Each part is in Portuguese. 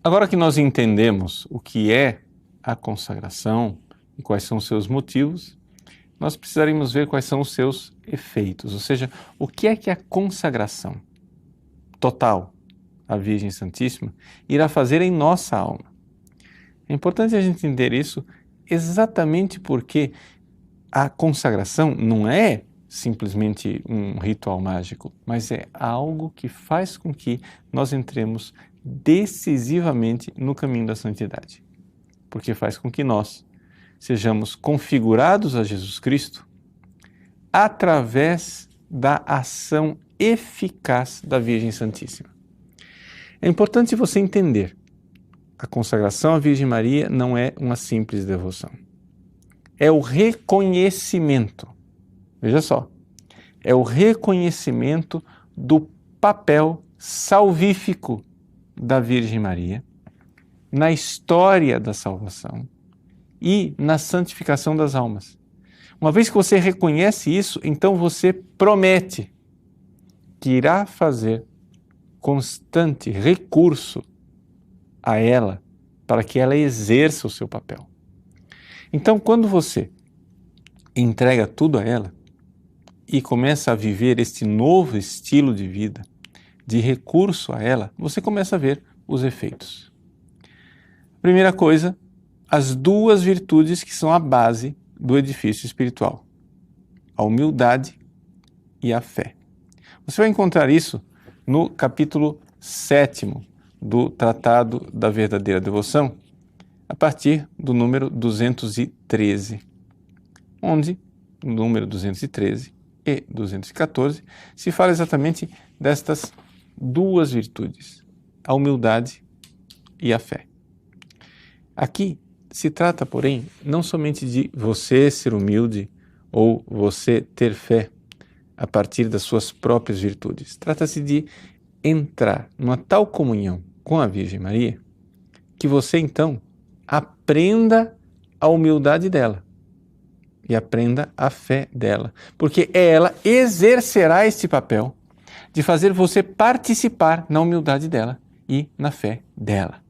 Agora que nós entendemos o que é a consagração e quais são os seus motivos, nós precisaremos ver quais são os seus efeitos, ou seja, o que é que a consagração total à Virgem Santíssima irá fazer em nossa alma. É importante a gente entender isso exatamente porque a consagração não é simplesmente um ritual mágico, mas é algo que faz com que nós entremos decisivamente no caminho da santidade, porque faz com que nós sejamos configurados a Jesus Cristo através da ação eficaz da Virgem Santíssima. É importante você entender, a consagração à Virgem Maria não é uma simples devoção. É o reconhecimento, veja só, é o reconhecimento do papel salvífico da Virgem Maria na história da salvação e na santificação das almas. Uma vez que você reconhece isso, então você promete que irá fazer constante recurso a ela para que ela exerça o seu papel. Então, quando você entrega tudo a ela e começa a viver este novo estilo de vida, de recurso a ela, você começa a ver os efeitos. Primeira coisa, as duas virtudes que são a base do edifício espiritual, a humildade e a fé. Você vai encontrar isso no capítulo 7º do Tratado da Verdadeira Devoção, a partir do número 213, onde, no número 213 e 214, se fala exatamente destas duas virtudes, a humildade e a fé. Aqui se trata, porém, não somente de você ser humilde ou você ter fé a partir das suas próprias virtudes. Trata-se de entrar numa tal comunhão com a Virgem Maria que você, então, aprenda a humildade dela e aprenda a fé dela, porque ela exercerá este papel de fazer você participar na humildade dela e na fé dela.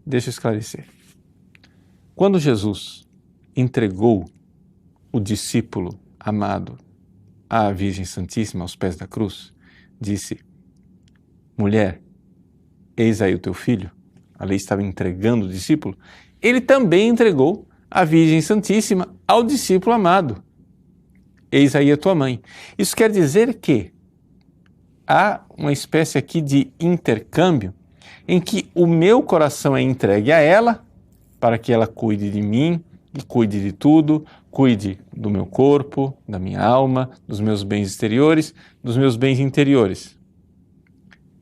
Deixa eu esclarecer. Quando Jesus entregou o discípulo amado à Virgem Santíssima aos pés da cruz, disse: mulher, eis aí o teu filho. A lei estava entregando o discípulo. Ele também entregou a Virgem Santíssima ao discípulo amado. Eis aí a tua mãe. Isso quer dizer que há uma espécie aqui de intercâmbio em que o meu coração é entregue a ela para que ela cuide de mim e cuide de tudo, cuide do meu corpo, da minha alma, dos meus bens exteriores, dos meus bens interiores.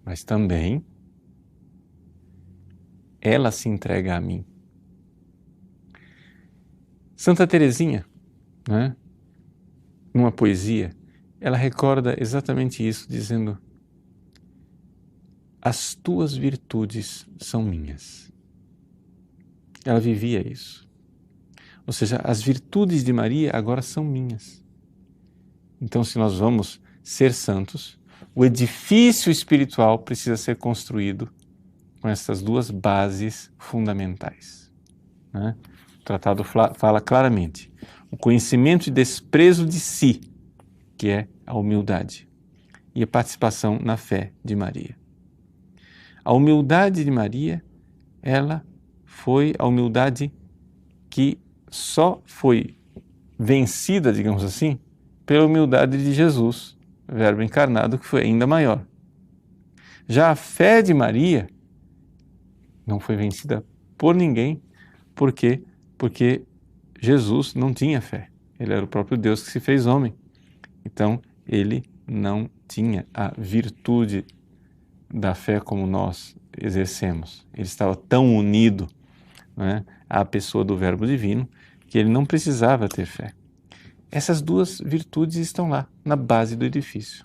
Mas também ela se entrega a mim. Santa Teresinha, numa poesia, ela recorda exatamente isso, dizendo: as tuas virtudes são minhas. Ela vivia isso. Ou seja, as virtudes de Maria agora são minhas. Então, se nós vamos ser santos, o edifício espiritual precisa ser construído com essas duas bases fundamentais. O tratado fala claramente: o conhecimento e desprezo de si, que é a humildade, e a participação na fé de Maria. A humildade de Maria, ela foi a humildade que só foi vencida, digamos assim, pela humildade de Jesus, Verbo encarnado, que foi ainda maior. Já a fé de Maria não foi vencida por ninguém, porque Jesus não tinha fé. Ele era o próprio Deus que se fez homem. Então, ele não tinha a virtude da fé como nós exercemos. Ele estava tão unido, à pessoa do Verbo Divino que ele não precisava ter fé. Essas duas virtudes estão lá, na base do edifício.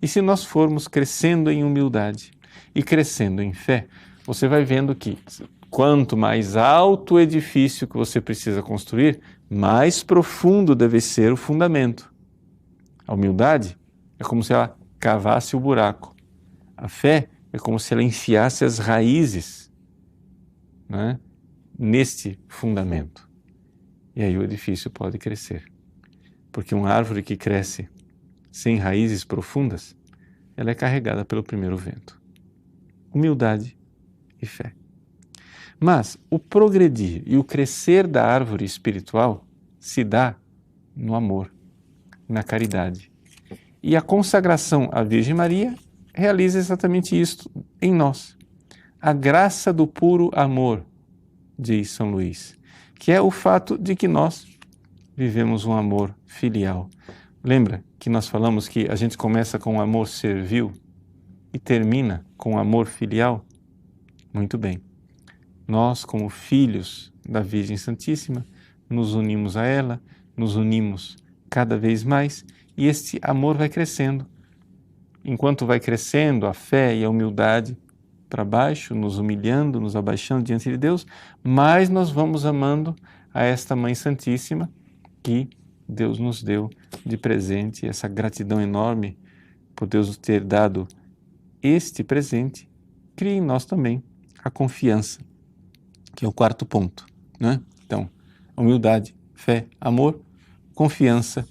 E se nós formos crescendo em humildade e crescendo em fé, você vai vendo que quanto mais alto o edifício que você precisa construir, mais profundo deve ser o fundamento. A humildade é como se ela cavasse o buraco. A fé É como se ela enfiasse as raízes, né, neste fundamento. E aí o edifício pode crescer. Porque uma árvore que cresce sem raízes profundas, ela é carregada pelo primeiro vento. Humildade e fé. Mas o progredir e o crescer da árvore espiritual se dá no amor, na caridade. E a consagração à Virgem Maria realiza exatamente isto em nós. A graça do puro amor, diz São Luís, que é o fato de que nós vivemos um amor filial. Lembra que nós falamos que a gente começa com um amor servil e termina com um amor filial? Muito bem. Nós, como filhos da Virgem Santíssima, nos unimos a ela, nos unimos cada vez mais e este amor vai crescendo. Enquanto vai crescendo a fé e a humildade para baixo, nos humilhando, nos abaixando diante de Deus, mais nós vamos amando a esta Mãe Santíssima que Deus nos deu de presente, essa gratidão enorme por Deus nos ter dado este presente, cria em nós também a confiança, que é o quarto ponto, né? Então, humildade, fé, amor, confiança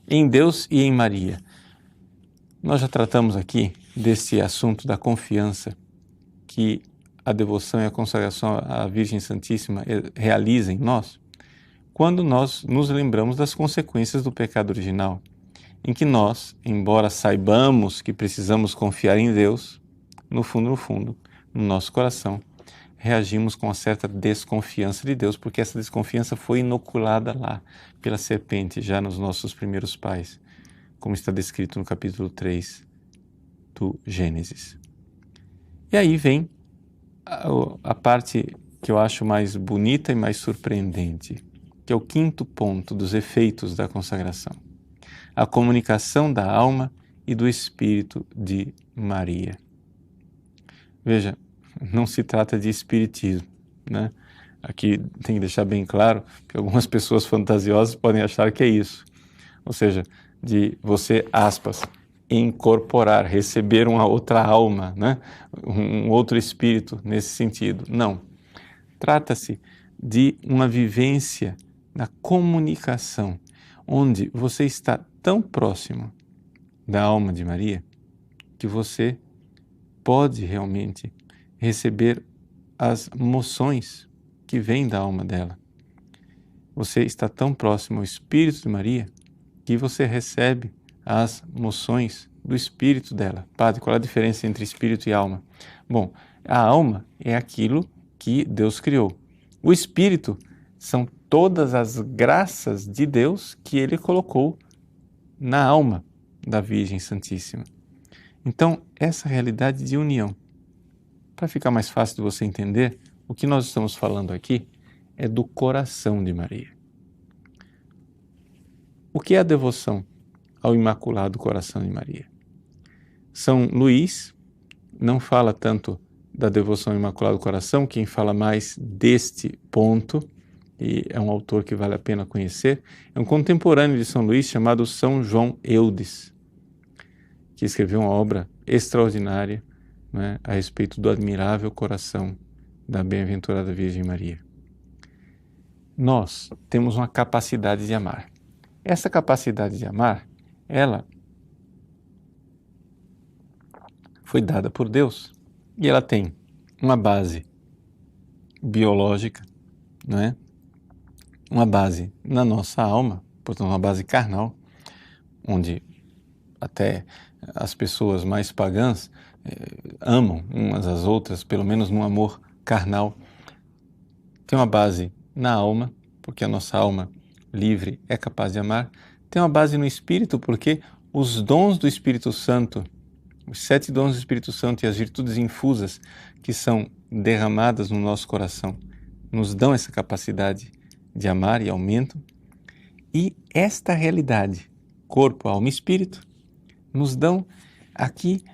em Deus e em Maria. Nós já tratamos aqui desse assunto da confiança que a devoção e a consagração à Virgem Santíssima realizam em nós, quando nós nos lembramos das consequências do pecado original, em que nós, embora saibamos que precisamos confiar em Deus, no fundo, no nosso coração, reagimos com uma certa desconfiança de Deus, porque essa desconfiança foi inoculada lá pela serpente, já nos nossos primeiros pais, como está descrito no capítulo 3 do Gênesis. E aí vem a parte que eu acho mais bonita e mais surpreendente, que é o quinto ponto dos efeitos da consagração. A comunicação da alma e do espírito de Maria. Veja, não se trata de espiritismo, né? Aqui tem que deixar bem claro que algumas pessoas fantasiosas podem achar que é isso. Ou seja, de você, aspas, incorporar, receber uma outra alma, né? Um outro espírito nesse sentido. Não. Trata-se de uma vivência na comunicação, onde você está tão próximo da alma de Maria que você pode realmente receber as moções que vêm da alma dela. Você está tão próximo ao Espírito de Maria que você recebe as moções do Espírito dela. Padre, qual é a diferença entre Espírito e alma? Bom, a alma é aquilo que Deus criou. O Espírito são todas as graças de Deus que Ele colocou na alma da Virgem Santíssima. Então, essa realidade de união, para ficar mais fácil de você entender, o que nós estamos falando aqui é do coração de Maria. O que é a devoção ao Imaculado Coração de Maria? São Luís não fala tanto da devoção ao Imaculado Coração, quem fala mais deste ponto, e é um autor que vale a pena conhecer, é um contemporâneo de São Luís chamado São João Eudes, que escreveu uma obra extraordinária, né, a respeito do admirável coração da bem-aventurada Virgem Maria. Nós temos uma capacidade de amar. Essa capacidade de amar, ela foi dada por Deus e ela tem uma base biológica, né? Uma base na nossa alma, portanto uma base carnal, onde até as pessoas mais pagãs amam umas às outras, pelo menos num amor carnal. Tem uma base na alma, porque a nossa alma livre é capaz de amar. Tem uma base no Espírito, porque os dons do Espírito Santo, os 7 dons do Espírito Santo e as virtudes infusas que são derramadas no nosso coração, nos dão essa capacidade de amar e aumentam. E esta realidade, corpo, alma e espírito, nos dão aqui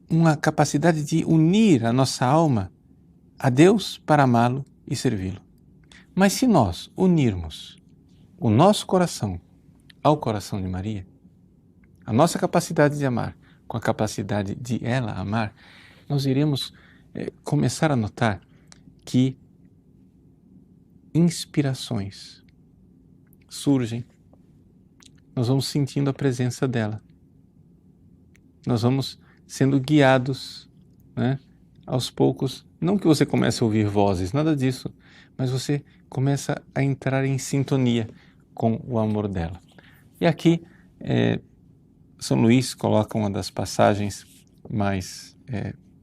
uma capacidade de unir a nossa alma a Deus para amá-lo e servi-lo. Mas se nós unirmos o nosso coração ao coração de Maria, a nossa capacidade de amar com a capacidade de ela amar, nós iremos começar a notar que inspirações surgem, nós vamos sentindo a presença dela, nós vamos sendo guiados, né, aos poucos, não que você comece a ouvir vozes, nada disso, mas você começa a entrar em sintonia com o amor dela. E aqui São Luís coloca uma das passagens mais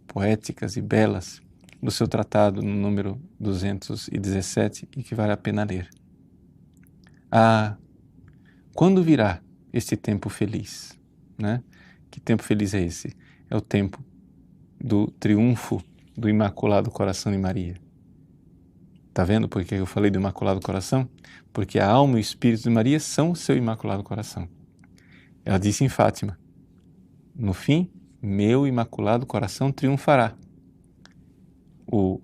poéticas e belas do seu tratado no número 217 e que vale a pena ler. Ah, quando virá este tempo feliz, né? Que tempo feliz é esse? É o tempo do triunfo do Imaculado Coração de Maria. Está vendo por que eu falei do Imaculado Coração? Porque a alma e o espírito de Maria são o seu Imaculado Coração. Ela disse em Fátima, no fim, meu Imaculado Coração triunfará. O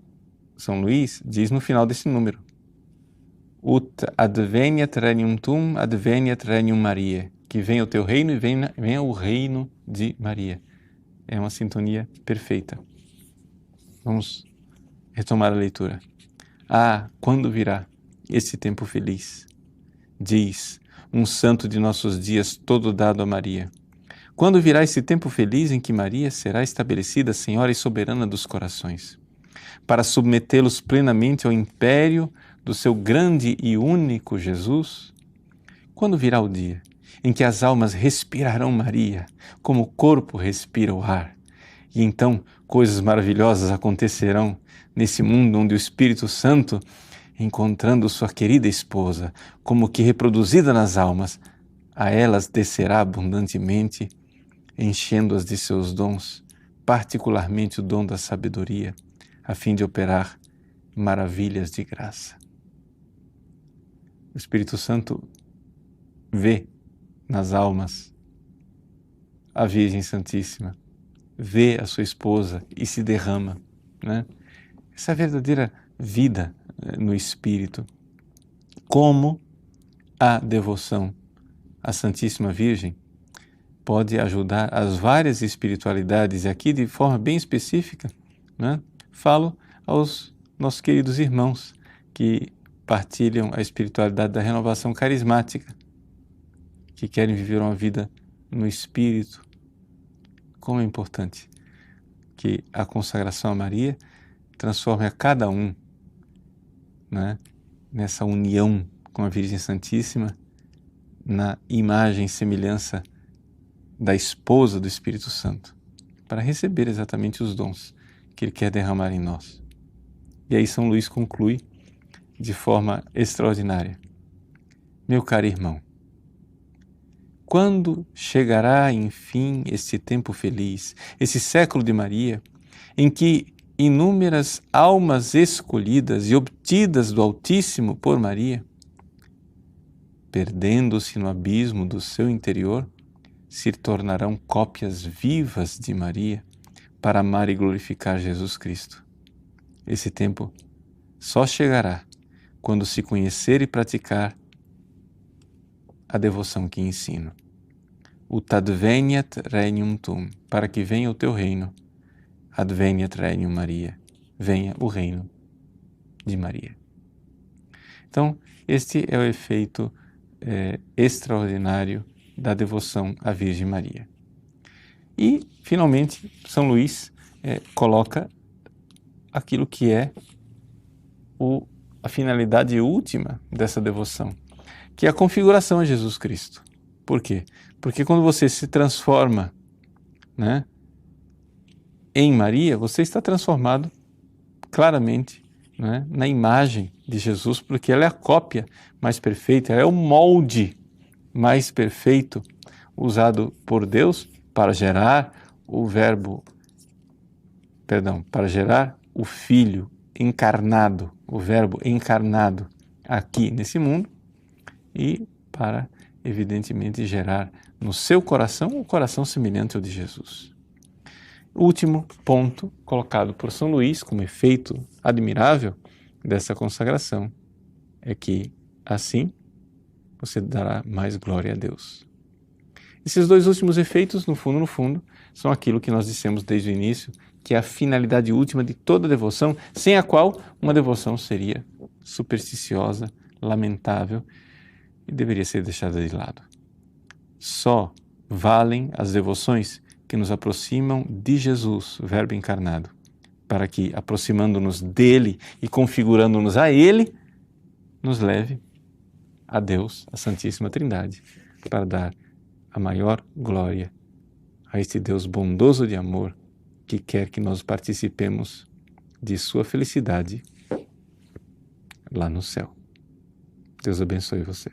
São Luís diz no final desse número, Ut adveniat regnum tuum, adveniat regnum Mariae, que venha o teu reino e venha o reino de Maria. É uma sintonia perfeita. Vamos retomar a leitura. Ah, quando virá esse tempo feliz? Diz um santo de nossos dias todo dado a Maria. Quando virá esse tempo feliz em que Maria será estabelecida Senhora e soberana dos corações, para submetê-los plenamente ao império do seu grande e único Jesus? Quando virá o dia em que as almas respirarão Maria, como o corpo respira o ar, e então coisas maravilhosas acontecerão nesse mundo onde o Espírito Santo, encontrando sua querida esposa, como que reproduzida nas almas, a elas descerá abundantemente, enchendo-as de seus dons, particularmente o dom da sabedoria, a fim de operar maravilhas de graça. O Espírito Santo vê nas almas a Virgem Santíssima, vê a sua esposa e se derrama, né? Essa verdadeira vida no Espírito. Como a devoção à Santíssima Virgem pode ajudar as várias espiritualidades, e aqui de forma bem específica, né? Falo aos nossos queridos irmãos que partilham a espiritualidade da renovação carismática, que querem viver uma vida no Espírito. Como é importante que a consagração a Maria transforme a cada um, né, nessa união com a Virgem Santíssima, na imagem e semelhança da esposa do Espírito Santo, para receber exatamente os dons que Ele quer derramar em nós. E aí São Luís conclui de forma extraordinária. Meu caro irmão, quando chegará, enfim, esse tempo feliz, esse século de Maria, em que inúmeras almas escolhidas e obtidas do Altíssimo por Maria, perdendo-se no abismo do seu interior, se tornarão cópias vivas de Maria para amar e glorificar Jesus Cristo. Esse tempo só chegará quando se conhecer e praticar a devoção que ensino. Ut adveniat regnum tuum, para que venha o teu reino. Adveniat regnum Maria, venha o reino de Maria. Então, este é o efeito extraordinário da devoção à Virgem Maria. E, finalmente, São Luís coloca aquilo que é a finalidade última dessa devoção, que é a configuração a Jesus Cristo. Por quê? Porque quando você se transforma, né, em Maria, você está transformado claramente, né, na imagem de Jesus, porque ela é a cópia mais perfeita, ela é o molde mais perfeito usado por Deus para gerar para gerar o Filho encarnado, o Verbo encarnado aqui nesse mundo, e para, evidentemente, gerar no seu coração um coração semelhante ao de Jesus. Último ponto colocado por São Luís como efeito admirável dessa consagração é que, assim, você dará mais glória a Deus. Esses dois últimos efeitos, no fundo, são aquilo que nós dissemos desde o início, que é a finalidade última de toda devoção, sem a qual uma devoção seria supersticiosa, lamentável e deveria ser deixada de lado. Só valem as devoções que nos aproximam de Jesus, Verbo encarnado, para que, aproximando-nos dele e configurando-nos a ele, nos leve a Deus, a Santíssima Trindade, para dar a maior glória a este Deus bondoso de amor que quer que nós participemos de sua felicidade lá no céu. Deus abençoe você.